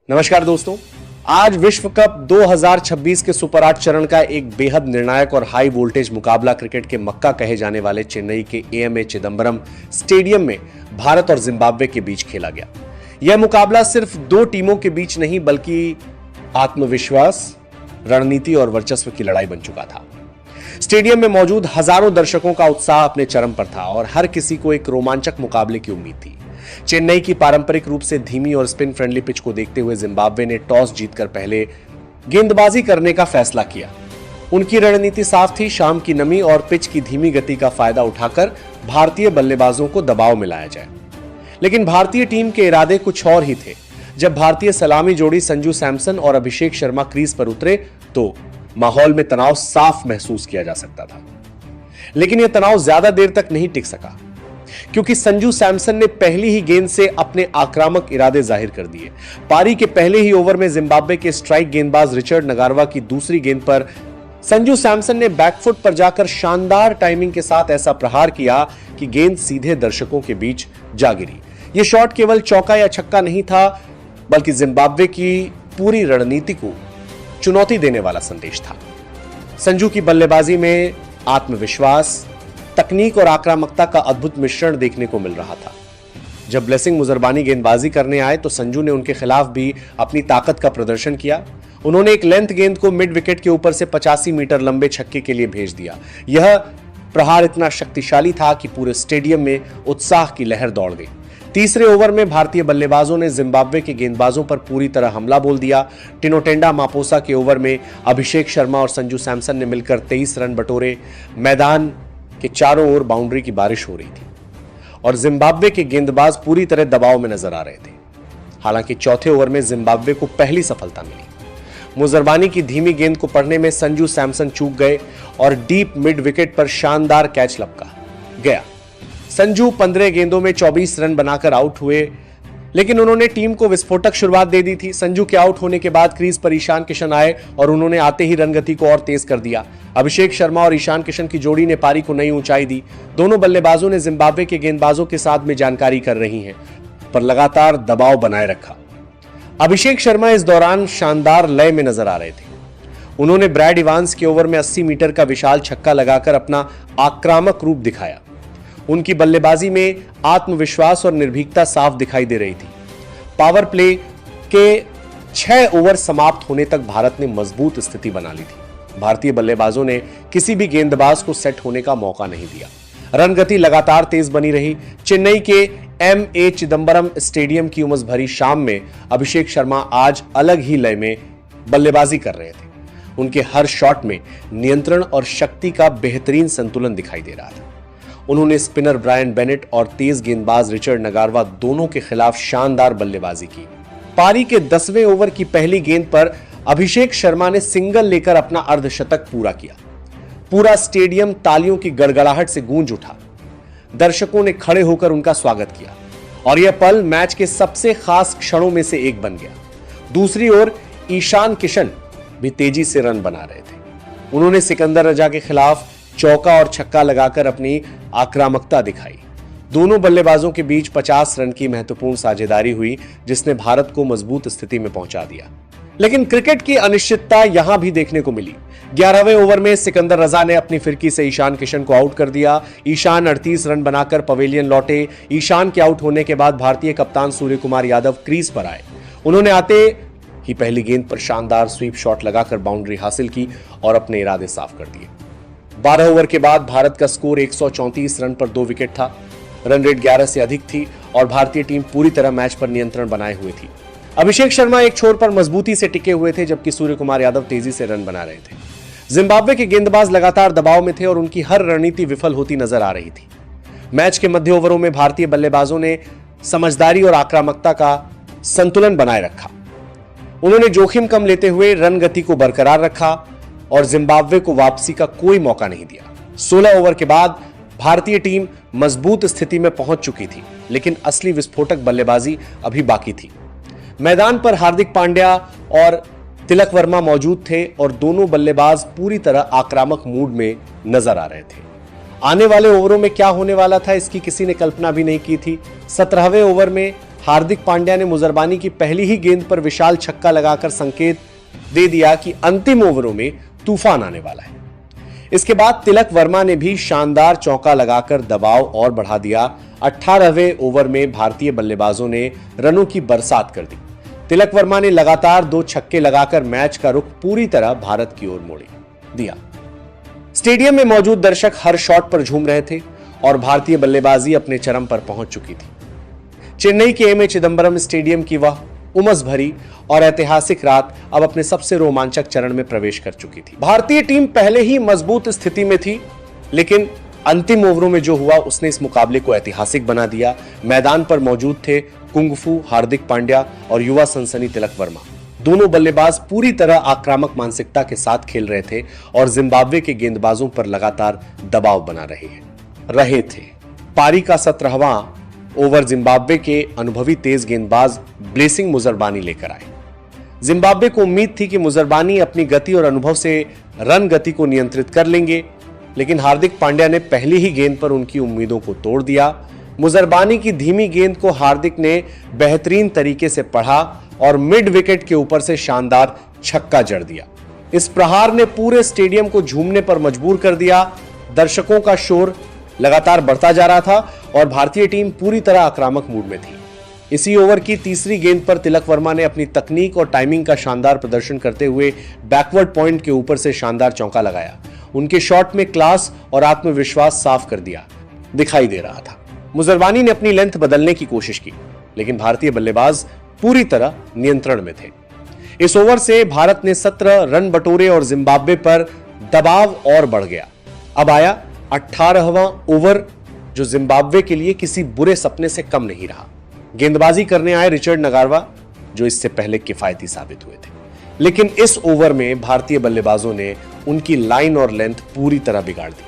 नमस्कार दोस्तों, आज विश्व कप 2026 के सुपर 8 चरण का एक बेहद निर्णायक और हाई वोल्टेज मुकाबला क्रिकेट के मक्का कहे जाने वाले चेन्नई के एएमए चिदंबरम स्टेडियम में भारत और जिम्बाब्वे के बीच खेला गया। यह मुकाबला सिर्फ दो टीमों के बीच नहीं बल्कि आत्मविश्वास, रणनीति और वर्चस्व की लड़ाई बन चुका था। स्टेडियम में मौजूद हजारों दर्शकों का उत्साह अपने चरम पर था और हर किसी को एक रोमांचक मुकाबले की उम्मीद थी। चेन्नई की पारंपरिक रूप से धीमी और स्पिन फ्रेंडली पिच को देखते हुए जिम्बाब्वे ने टॉस जीतकर पहले गेंदबाजी करने का फैसला किया। उनकी रणनीति साफ थी, शाम की नमी और पिच की धीमी गति का फायदा उठाकर भारतीय बल्लेबाजों को दबाव में लाया जाए। लेकिन भारतीय टीम के इरादे कुछ और ही थे। जब भारतीय सलामी जोड़ी संजू सैमसन और अभिषेक शर्मा क्रीज पर उतरे तो माहौल में तनाव साफ महसूस किया जा सकता था। लेकिन यह तनाव ज्यादा देर तक नहीं टिक सका, क्योंकि संजू सैमसन ने पहली ही गेंद से अपने आक्रामक इरादे जाहिर कर दिए। पारी के पहले ही ओवर में जिम्बाब्वे के स्ट्राइक गेंदबाज रिचर्ड नगारवा की दूसरी गेंद पर संजू सैमसन ने बैकफुट पर जाकर शानदार टाइमिंग के साथ ऐसा प्रहार किया कि गेंद सीधे दर्शकों के बीच जा गिरी। यह शॉट केवल चौका या छक्का नहीं था, बल्कि जिम्बाब्वे की पूरी रणनीति को चुनौती देने वाला संदेश था। संजू की बल्लेबाजी में आत्मविश्वास, तकनीक और आक्रामकता का अद्भुत मिश्रण देखने को मिल रहा था। जब ब्लेसिंग मुजरबानी गेंदबाजी करने आए तो संजू ने उनके खिलाफ भी अपनी ताकत का प्रदर्शन किया। उन्होंने एक लेंथ गेंद को मिड विकेट के ऊपर से 85 मीटर लंबे छक्के के लिए भेज दिया। यह प्रहार इतना शक्तिशाली था कि पूरे स्टेडियम में उत्साह की लहर दौड़ गई। तीसरे ओवर में भारतीय बल्लेबाजों ने जिम्बाब्वे के गेंदबाजों पर पूरी तरह हमला बोल दिया। टिनोटेंडा मापोसा के ओवर में अभिषेक शर्मा और संजू सैमसन ने मिलकर 23 रन बटोरे। मैदान के चारों ओर बाउंड्री की बारिश हो रही थी और जिम्बाब्वे के गेंदबाज पूरी तरह दबाव में नजर आ रहे थे। हालांकि चौथे ओवर में जिम्बाब्वे को पहली सफलता मिली। मुजरबानी की धीमी गेंद को पढ़ने में संजू सैमसन चूक गए और डीप मिड विकेट पर शानदार कैच लपका गया। संजू 15 गेंदों में 24 रन बनाकर आउट हुए, लेकिन उन्होंने टीम को विस्फोटक शुरुआत दे दी थी। संजू के आउट होने के बाद क्रीज पर ईशान किशन आए और उन्होंने आते ही रन गति को और तेज कर दिया। अभिषेक शर्मा और ईशान किशन की जोड़ी ने पारी को नई ऊंचाई दी। दोनों बल्लेबाजों ने जिम्बाब्वे के गेंदबाजों के साथ में जानकारी कर रही हैं, पर लगातार दबाव बनाए रखा। अभिषेक शर्मा इस दौरान शानदार लय में नजर आ रहे थे। उन्होंने ब्रैड इवांस के ओवर में 80 मीटर का विशाल छक्का लगाकर अपना आक्रामक रूप दिखाया। उनकी बल्लेबाजी में आत्मविश्वास और निर्भीकता साफ दिखाई दे रही थी। पावर प्ले के 6 ओवर समाप्त होने तक भारत ने मजबूत स्थिति बना ली थी। भारतीय बल्लेबाजों ने किसी भी गेंदबाज को सेट होने का मौका नहीं दिया। रन गति लगातार तेज बनी रही। चेन्नई के एमए चिदंबरम स्टेडियम की उमस भरी शाम में अभिषेक शर्मा आज अलग ही लय में बल्लेबाजी कर रहे थे। उनके हर शॉट में नियंत्रण और शक्ति का बेहतरीन संतुलन दिखाई दे रहा था। उन्होंने स्पिनर ब्रायन बेनेट और तेज गेंदबाज रिचर्ड नगारवा दोनों के खिलाफ शानदार बल्लेबाजी की। पारी के 10वें ओवर की पहली गेंद पर अभिषेक शर्मा ने सिंगल लेकर अपना अर्धशतक पूरा किया। पूरा स्टेडियम तालियों की गड़गड़ाहट से गूंज उठा। दर्शकों ने खड़े होकर उनका स्वागत किया और यह पल मैच के सबसे खास क्षणों में से एक बन गया। दूसरी ओर ईशान किशन भी तेजी से रन बना रहे थे। उन्होंने सिकंदर रजा के खिलाफ चौका और छक्का लगाकर अपनी आक्रामकता दिखाई। दोनों बल्लेबाजों के बीच 50 रन की महत्वपूर्ण साझेदारी हुई, जिसने भारत को मजबूत स्थिति में पहुंचा दिया। लेकिन क्रिकेट की अनिश्चितता यहां भी देखने को मिली। 11वें ओवर में सिकंदर रजा ने अपनी फिरकी से ईशान किशन को आउट कर दिया। ईशान 38 रन बनाकर पवेलियन लौटे। ईशान के आउट होने के बाद भारतीय कप्तान सूर्य कुमार यादव क्रीज पर आए। उन्होंने आते ही पहली गेंद पर शानदार स्वीप शॉट लगाकर बाउंड्री हासिल की और अपने इरादे साफ कर दिए। 12 ओवर के बाद भारत का स्कोर 134 रन पर 2 विकेट था। रन रेट 11 से अधिक थी और भारतीय टीम पूरी तरह मैच पर नियंत्रण बनाए हुए थी। अभिषेक शर्मा एक छोर पर मजबूती से टिके हुए थे, जबकि सूर्य कुमार यादव तेजी से रन बना रहे थे। जिम्बाब्वे के गेंदबाज लगातार दबाव में थे और उनकी हर रणनीति विफल होती नजर आ रही थी। मैच के मध्य ओवरों में भारतीय बल्लेबाजों ने समझदारी और आक्रामकता का संतुलन बनाए रखा। उन्होंने जोखिम कम लेते हुए रन गति को बरकरार रखा और जिम्बाब्वे को वापसी का कोई मौका नहीं दिया। 16 ओवर के बाद भारतीय टीम मजबूत स्थिति में पहुंच चुकी थी, लेकिन असली विस्फोटक बल्लेबाजी अभी बाकी थी। मैदान पर हार्दिक पांड्या और तिलक वर्मा मौजूद थे और दोनों बल्लेबाज पूरी तरह आक्रामक मूड में नजर आ रहे थे। आने वाले ओवरों में क्या होने वाला था इसकी किसी ने कल्पना भी नहीं की थी। 17वें ओवर में हार्दिक पांड्या ने मुजरबानी की पहली ही गेंद पर विशाल छक्का लगाकर संकेत दे दिया कि अंतिम ओवरों में तूफान आने वाला है। इसके बाद तिलक वर्मा ने भी शानदार चौका लगाकर दबाव और बढ़ा दिया। 18वें ओवर में भारतीय बल्लेबाजों ने रनों की बरसात कर दी। तिलक वर्मा ने लगातार 2 छक्के लगाकर मैच का रुख पूरी तरह भारत की ओर मोड़ दिया। स्टेडियम में मौजूद दर्शक हर शॉट पर झूम रहे थे और भारतीय बल्लेबाजी अपने चरम पर पहुंच चुकी थी। चेन्नई के एमए चिदंबरम स्टेडियम की वह उमस भरी और ऐतिहासिक रात अब अपने सबसे रोमांचक चरण में प्रवेश कर चुकी थी। भारतीय टीम पहले ही मजबूत स्थिति में थी, लेकिन अंतिम ओवरों में जो हुआ उसने इस मुकाबले को ऐतिहासिक बना दिया। मैदान पर मौजूद थे कुंग-फू हार्दिक पांड्या और युवा सनसनी तिलक वर्मा। दोनों बल्लेबाज पूरी तरह आक्रामक मानसिकता के साथ खेल रहे थे और जिम्बाब्वे के गेंदबाजों पर लगातार दबाव बना रहे थे। पारी का 17वां ओवर जिम्बाब्वे के अनुभवी तेज गेंदबाज ब्लेसिंग मुजरबानी लेकर आए। जिम्बाब्वे को उम्मीद थी कि मुजरबानी अपनी गति और अनुभव से रन गति को नियंत्रित कर लेंगे, लेकिन हार्दिक पांड्या ने पहली ही गेंद पर उनकी उम्मीदों को तोड़ दिया। मुजरबानी की धीमी गेंद को हार्दिक ने बेहतरीन तरीके से पढ़ा और मिड विकेट के ऊपर से शानदार छक्का जड़ दिया। इस प्रहार ने पूरे स्टेडियम को झूमने पर मजबूर कर दिया। दर्शकों का शोर लगातार बढ़ता जा रहा था और भारतीय टीम पूरी तरह आक्रामक मूड में थी। इसी ओवर की तीसरी गेंद पर तिलक वर्मा ने अपनी तकनीक और टाइमिंग का शानदार प्रदर्शन करते हुए बैकवर्ड पॉइंट के ऊपर से शानदार चौका लगाया। उनके शॉट में क्लास और आत्मविश्वास साफ कर दिखाई दे रहा था। मुजरबानी ने अपनी लेंथ बदलने की कोशिश की, लेकिन भारतीय बल्लेबाज पूरी तरह नियंत्रण में थे। इस ओवर से भारत ने 17 रन बटोरे और जिम्बाब्वे पर दबाव और बढ़ गया। अब आया 18वां ओवर, जो जिम्बाब्वे के लिए किसी बुरे सपने से कम नहीं रहा। गेंदबाजी करने आए रिचर्ड नगारवा, जो इससे पहले किफायती साबित हुए थे, लेकिन इस ओवर में भारतीय बल्लेबाजों ने उनकी लाइन और लेंथ पूरी तरह बिगाड़ दी।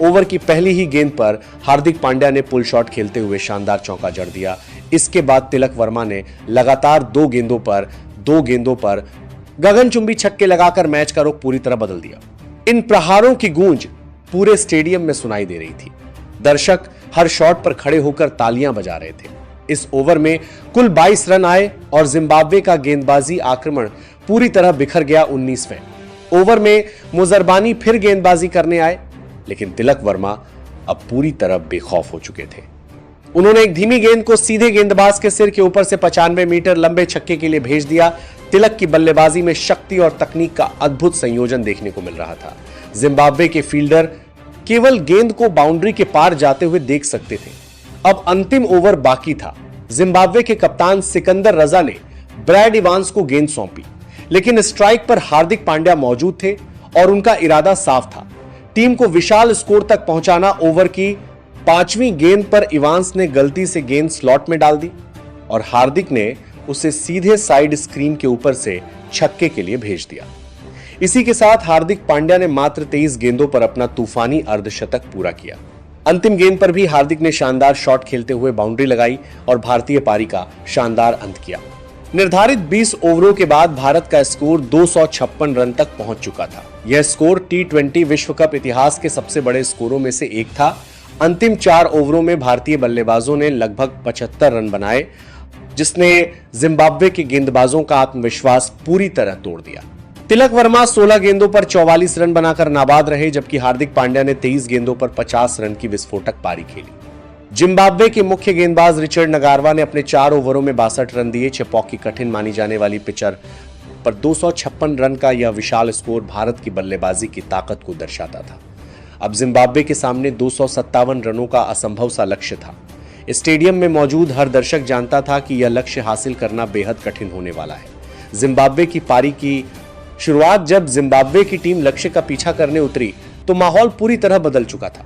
ओवर की पहली ही गेंद पर हार्दिक पांड्या ने पुल शॉट खेलते हुए शानदार चौका जड़ दिया। इसके बाद तिलक वर्मा ने लगातार 2 गेंदों पर गगनचुंबी छक्के लगाकर मैच का रुख पूरी तरह बदल दिया। इन प्रहारों की गूंज पूरे स्टेडियम में सुनाई दे रही थी। दर्शक हर शॉट पर खड़े होकर तालियां बजा रहे थे। इस ओवर में कुल 22 रन आए और जिम्बाब्वे का गेंदबाजी आक्रमण पूरी तरह बिखर गया। 19वें ओवर में मुजरबानी फिर गेंदबाजी करने आए, लेकिन तिलक वर्मा अब पूरी तरह बेखौफ हो चुके थे। उन्होंने एक धीमी गेंद को सीधे गेंदबाज के सिर के ऊपर से 95 मीटर लंबे छक्के के लिए भेज दिया। तिलक की बल्लेबाजी में शक्ति और तकनीक का अद्भुत संयोजन देखने को मिल रहा था। जिम्बाब्वे के फील्डर केवल गेंद को बाउंड्री के पार जाते हुए देख सकते थे। अब अंतिम ओवर बाकी था। जिम्बाब्वे के कप्तान सिकंदर रजा ने ब्रैड इवांस को गेंद सौंपी, लेकिन स्ट्राइक पर हार्दिक पांड्या मौजूद थे और उनका इरादा साफ था, टीम को विशाल स्कोर तक पहुंचाना। ओवर की 5वीं गेंद पर इवांस ने गलती से गेंद स्लॉट में डाल दी और हार्दिक ने उसे सीधे साइड स्क्रीन के ऊपर से छक्के के लिए भेज दिया। इसी के साथ हार्दिक पांड्या ने मात्र 23 गेंदों पर अपना तूफानी अर्धशतक पूरा किया। अंतिम गेंद पर भी हार्दिक ने शानदार शॉट खेलते हुए बाउंड्री लगाई और भारतीय पारी का शानदार अंत किया। निर्धारित 20 ओवरों के बाद भारत का स्कोर 256 रन तक पहुंच चुका था। यह स्कोर T20 विश्व कप इतिहास के सबसे बड़े स्कोरों में से एक था। अंतिम 4 ओवरों में भारतीय बल्लेबाजों ने लगभग 75 रन बनाए, जिसने जिम्बाब्वे के गेंदबाजों का आत्मविश्वास पूरी तरह तोड़ दिया। तिलक वर्मा 16 गेंदों पर 44 रन बनाकर नाबाद रहे, जबकि हार्दिक पांड्या ने 23 गेंदों पर 50 रन की विस्फोटक पारी खेली। जिम्बाब्वे के मुख्य गेंदबाज रिचर्ड नगारवा ने अपने 4 ओवरों में 62 रन दिए। चेपॉक की कठिन मानी जाने वाली पिचर पर 256 रन का यह विशाल स्कोर भारत की बल्लेबाजी की ताकत को दर्शाता था। अब जिम्बाब्वे के सामने 257 रनों का असंभव सा लक्ष्य था। स्टेडियम में मौजूद हर दर्शक जानता था कि यह लक्ष्य हासिल करना बेहद कठिन होने वाला है। जिम्बाब्वे की पारी की शुरुआत जब जिम्बाब्वे की टीम लक्ष्य का पीछा करने उतरी तो माहौल पूरी तरह बदल चुका था।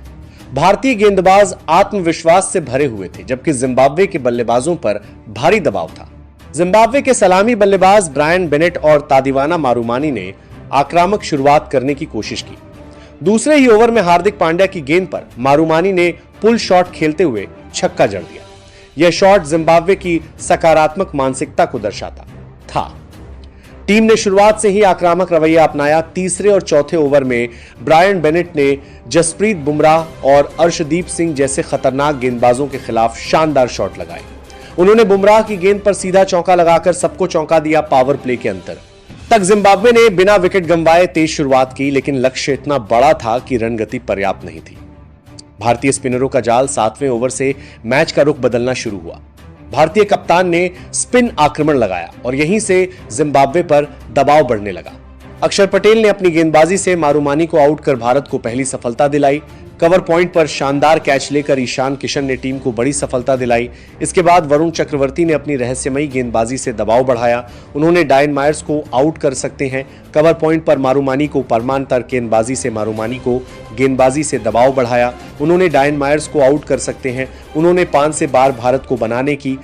भारतीय गेंदबाज आत्मविश्वास से भरे हुए थे, जबकि जिम्बाब्वे के बल्लेबाजों पर भारी दबाव था। जिम्बाब्वे के सलामी बल्लेबाज ब्रायन बेनेट और तादिवाना मारूमानी ने आक्रामक शुरुआत करने की कोशिश की। दूसरे ही ओवर में हार्दिक पांड्या की गेंद पर मारूमानी ने पुल शॉट खेलते हुए छक्का जड़ दिया। यह शॉट जिम्बाब्वे की सकारात्मक मानसिकता को दर्शाता था। टीम ने शुरुआत से ही आक्रामक रवैया अपनाया। तीसरे और चौथे ओवर में ब्रायन बेनेट ने जसप्रीत बुमराह और अर्शदीप सिंह जैसे खतरनाक गेंदबाजों के खिलाफ शानदार शॉट लगाए। उन्होंने बुमराह की गेंद पर सीधा चौका लगाकर सबको चौंका दिया पावर प्ले के अंतर तक। जिम्बाब्वे ने बिना विकेट गंवाए तेज शुरुआत की, लेकिन लक्ष्य इतना बड़ा था कि रन गति पर्याप्त नहीं थी। भारतीय स्पिनरों का जाल 7वें ओवर से मैच का रुख बदलना शुरू हुआ। भारतीय कप्तान ने स्पिन आक्रमण लगाया और यहीं से जिम्बाब्वे पर दबाव बढ़ने लगा। अक्षर पटेल ने अपनी गेंदबाजी से मारूमानी को आउट कर भारत को पहली सफलता दिलाई। कवर पॉइंट पर शानदार कैच लेकर ईशान किशन ने टीम को बड़ी सफलता दिलाई। इसके बाद वरुण चक्रवर्ती ने अपनी रहस्यमयी गेंदबाजी से दबाव बढ़ाया। उन्होंने डायन मायर्स को आउट कर सकते हैं। कवर पॉइंट पर मारूमानी को परमांतर गेंदबाजी से मारूमानी को गेंदबाजी से दबाव बढ़ाया। उन्होंने डायन मायर्स को आउट कर सकते हैं। उन्होंने 5 से बार भारत को बनाने की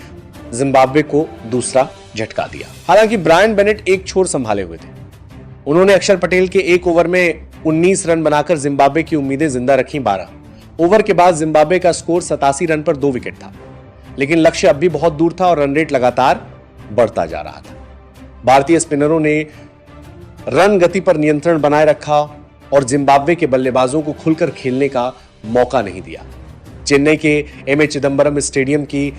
जिम्बाब्वे को दूसरा झटका दिया। हालांकि ब्रायन बेनेट एक छोर संभाले हुए थे। उन्होंने अक्षर पटेल के एक ओवर में 19 रन बनाकर जिम्बाब्वे की उम्मीदें जिंदा रखी। 12 ओवर के बाद जिम्बाब्वे का स्कोर 87 रन पर 2 विकेट था, लेकिन लक्ष्य अब भी बहुत दूर था और रन रेट लगातार बढ़ता जा रहा था। भारतीय स्पिनरों ने रन गति पर नियंत्रण बनाए रखा और जिम्बाब्वे के बल्लेबाजों को खुलकर खेलने का मौका नहीं दिया। चेन्नई के एमए चिदंबरम स्टेडियम की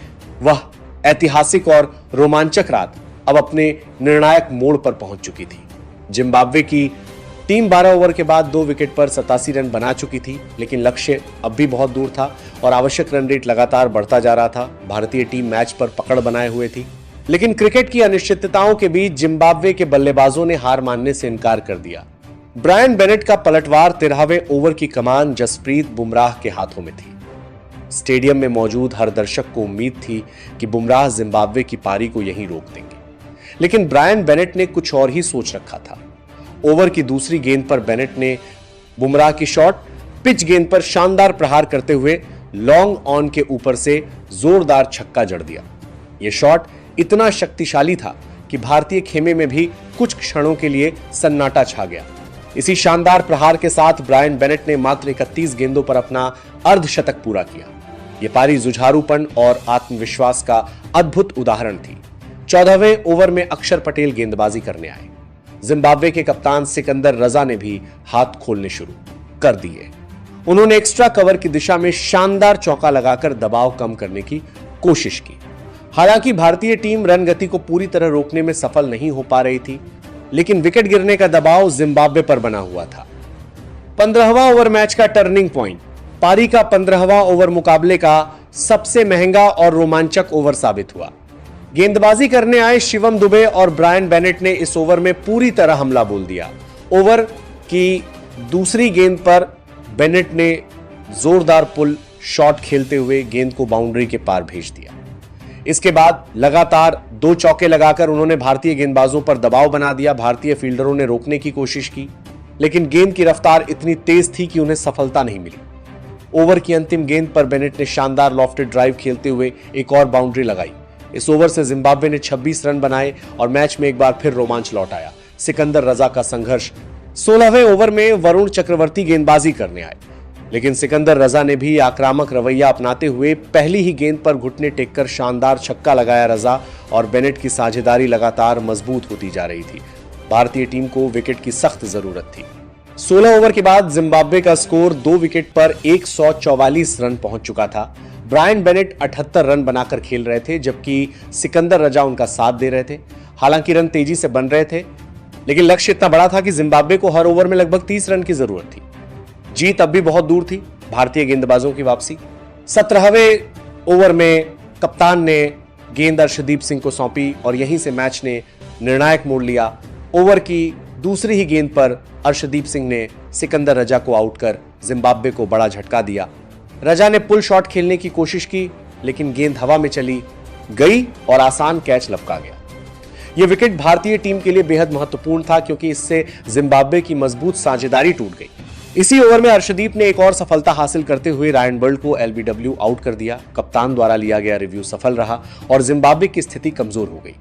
वह ऐतिहासिक और रोमांचक रात अब अपने निर्णायक मोड़ पर पहुंच चुकी थी। जिम्बाब्वे की टीम 12 ओवर के बाद 2 विकेट पर 87 रन बना चुकी थी, लेकिन लक्ष्य अब भी बहुत दूर था और आवश्यक रन रेट लगातार बढ़ता जा रहा था। भारतीय टीम मैच पर पकड़ बनाए हुए थी, लेकिन क्रिकेट की अनिश्चितताओं के बीच जिम्बाब्वे के बल्लेबाजों ने हार मानने से इनकार कर दिया। ब्रायन बेनेट का पलटवार 13वें ओवर की कमान जसप्रीत बुमराह के हाथों में थी। स्टेडियम में मौजूद हर दर्शक को उम्मीद थी कि बुमराह जिम्बाब्वे की पारी को यहीं रोक देंगे, लेकिन ब्रायन बेनेट ने कुछ और ही सोच रखा था। ओवर की दूसरी गेंद पर बेनेट ने बुमराह की शॉट पिच गेंद पर शानदार प्रहार करते हुए लॉन्ग ऑन के ऊपर से जोरदार छक्का जड़ दिया। यह शॉट इतना शक्तिशाली था कि भारतीय खेमे में भी कुछ क्षणों के लिए सन्नाटा छा गया। इसी शानदार प्रहार के साथ ब्रायन बेनेट ने मात्र 31 गेंदों पर अपना अर्धशतक पूरा किया। यह पारी जुझारूपन और आत्मविश्वास का अद्भुत उदाहरण थी। 14वें ओवर में अक्षर पटेल गेंदबाजी करने आए। जिम्बाब्वे के कप्तान सिकंदर रजा ने भी हाथ खोलने शुरू कर दिए। उन्होंने एक्स्ट्रा कवर की दिशा में शानदार चौका लगाकर दबाव कम करने की कोशिश की। हालांकि भारतीय टीम रन गति को पूरी तरह रोकने में सफल नहीं हो पा रही थी, लेकिन विकेट गिरने का दबाव जिम्बाब्वे पर बना हुआ था। 15वां ओवर मैच का टर्निंग पॉइंट पारी का 15वां ओवर मुकाबले का सबसे महंगा और रोमांचक ओवर साबित हुआ। गेंदबाजी करने आए शिवम दुबे और ब्रायन बेनेट ने इस ओवर में पूरी तरह हमला बोल दिया। ओवर की दूसरी गेंद पर बेनेट ने जोरदार पुल शॉट खेलते हुए गेंद को बाउंड्री के पार भेज दिया। इसके बाद लगातार 2 चौके लगाकर उन्होंने भारतीय गेंदबाजों पर दबाव बना दिया। भारतीय फील्डरों ने रोकने की कोशिश की, लेकिन गेंद की रफ्तार इतनी तेज थी कि उन्हें सफलता नहीं मिली। ओवर की अंतिम गेंद पर बेनेट ने शानदार लॉफ्टेड ड्राइव खेलते हुए एक और बाउंड्री लगाई। इस ओवर से जिम्बाब्वे ने 26 रन बनाए और मैच में एक बार फिर रोमांच लौट आया। सिकंदर रजा का संघर्ष। 16वें ओवर में वरुण चक्रवर्ती गेंदबाजी करने आए, लेकिन सिकंदर रजा ने भी आक्रामक रवैया अपनाते हुए पहली ही गेंद पर घुटने टेककर शानदार छक्का लगाया। रजा और बेनेट की साझेदारी लगातार मजबूत होती जा रही थी। भारतीय टीम को विकेट की सख्त जरूरत थी। 16 ओवर के बाद जिम्बाब्वे का स्कोर 2 विकेट पर 144 रन पहुंच चुका था। ब्रायन बेनेट 78 रन बनाकर खेल रहे थे, जबकि सिकंदर रजा उनका साथ दे रहे थे। हालांकि रन तेजी से बन रहे थे, लेकिन लक्ष्य इतना बड़ा था कि जिम्बाब्वे को हर ओवर में लगभग 30 रन की जरूरत थी। जीत अब भी बहुत दूर थी। भारतीय गेंदबाजों की वापसी। 17वें ओवर में कप्तान ने गेंद अर्शदीप सिंह को सौंपी और यहीं से मैच ने निर्णायक मोड़ लिया। ओवर की दूसरी ही गेंद पर अर्शदीप सिंह ने सिकंदर रजा को आउट कर जिम्बाब्वे को बड़ा झटका दिया। रजा ने पुल शॉट खेलने की कोशिश की, लेकिन गेंद हवा में चली गई और आसान कैच लपका गया। यह विकेट भारतीय टीम के लिए बेहद महत्वपूर्ण था, क्योंकि इससे जिम्बाब्वे की मजबूत साझेदारी टूट गई। इसी ओवर में अर्शदीप ने एक और सफलता हासिल करते हुए रायन बर्ल्ड को एलबीडब्ल्यू आउट कर दिया। कप्तान द्वारा लिया गया रिव्यू सफल रहा और जिम्बाब्वे की स्थिति कमजोर हो गई।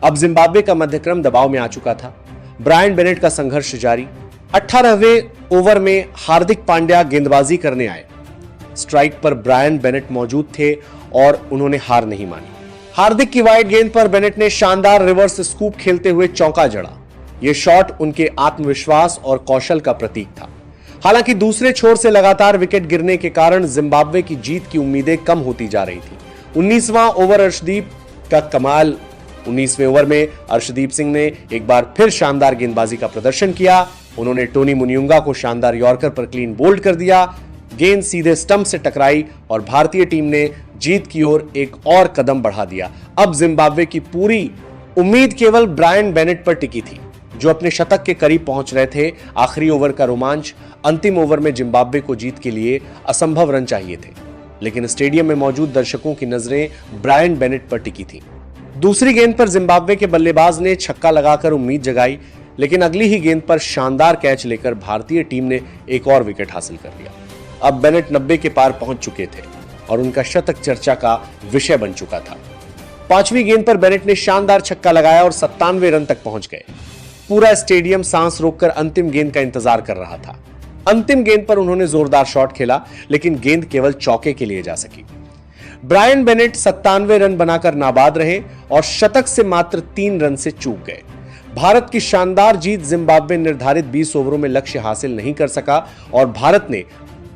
अब जिम्बाब्वे का मध्यक्रम दबाव में आ चुका था। ब्रायन बेनेट का संघर्ष जारी। 18वें ओवर में हार्दिक पांड्या गेंदबाजी करने आए। स्ट्राइक पर ब्रायन बेनेट मौजूद थे और उन्होंने हार नहीं मानी। हार्दिक की वाइड गेंद पर बेनेट ने शानदार रिवर्स स्कूप खेलते हुए चौका जड़ा। यह शॉट उनके आत्मविश्वास और कौशल का प्रतीक था। हालांकि दूसरे छोर से लगातार विकेट गिरने के कारण जिम्बाब्वे की जीत की उम्मीदें कम होती जा रही थी। 19वां ओवर अर्शदीप का कमाल। 19वें ओवर में अर्शदीप सिंह ने एक बार फिर शानदार गेंदबाजी का प्रदर्शन किया। उन्होंने टोनी मुनियुंगा को शानदार यॉर्कर पर क्लीन बोल्ड कर दिया। गेंद सीधे स्टंप से टकराई और भारतीय टीम ने जीत की ओर एक और कदम बढ़ा दिया। अब जिम्बाब्वे की पूरी उम्मीद केवल ब्रायन बेनेट पर टिकी थी, जो अपने शतक के करीब पहुंच रहे थे। आखिरी ओवर का रोमांच, अंतिम ओवर में जिम्बाब्वे को जीत के लिए असंभव रन चाहिए थे, लेकिन स्टेडियम में मौजूद दर्शकों की नजरें ब्रायन बेनेट पर टिकी थी। दूसरी गेंद पर जिम्बाब्वे के बल्लेबाज ने छक्का लगाकर उम्मीद जगाई, लेकिन अगली ही गेंद पर शानदार कैच लेकर भारतीय टीम ने एक और विकेट हासिल कर लिया। अब बेनेट 90 के पार पहुंच चुके थे और उनका शतक चर्चा का विषय बन चुका था। पांचवी गेंद पर बेनेट ने शानदार छक्का लगाया और 97 रन तक पहुंच गए। पूरा स्टेडियम सांस रोककर अंतिम गेंद का इंतजार कर रहा था। अंतिम गेंद पर उन्होंने जोरदार शॉट खेला, लेकिन गेंद केवल चौके के लिए जा सकी। ब्रायन बेनेट 97 रन बनाकर नाबाद रहे और शतक से मात्र 3 रन से चूक गए। भारत की शानदार जीत। जिम्बाब्वे निर्धारित 20 ओवरों में लक्ष्य हासिल नहीं कर सका और भारत ने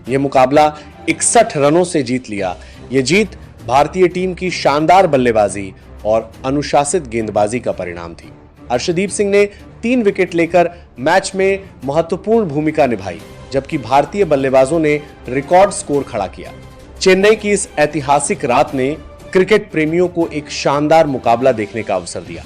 यह मुकाबला 61 रनों से जीत लिया। यह जीत भारतीय टीम की शानदार बल्लेबाजी और अनुशासित गेंदबाजी का परिणाम थी। अर्शदीप सिंह ने 3 विकेट लेकर मैच में महत्वपूर्ण भूमिका निभाई, जबकि भारतीय बल्लेबाजों ने रिकॉर्ड स्कोर खड़ा किया। चेन्नई की इस ऐतिहासिक रात ने क्रिकेट प्रेमियों को एक शानदार मुकाबला देखने का अवसर दिया।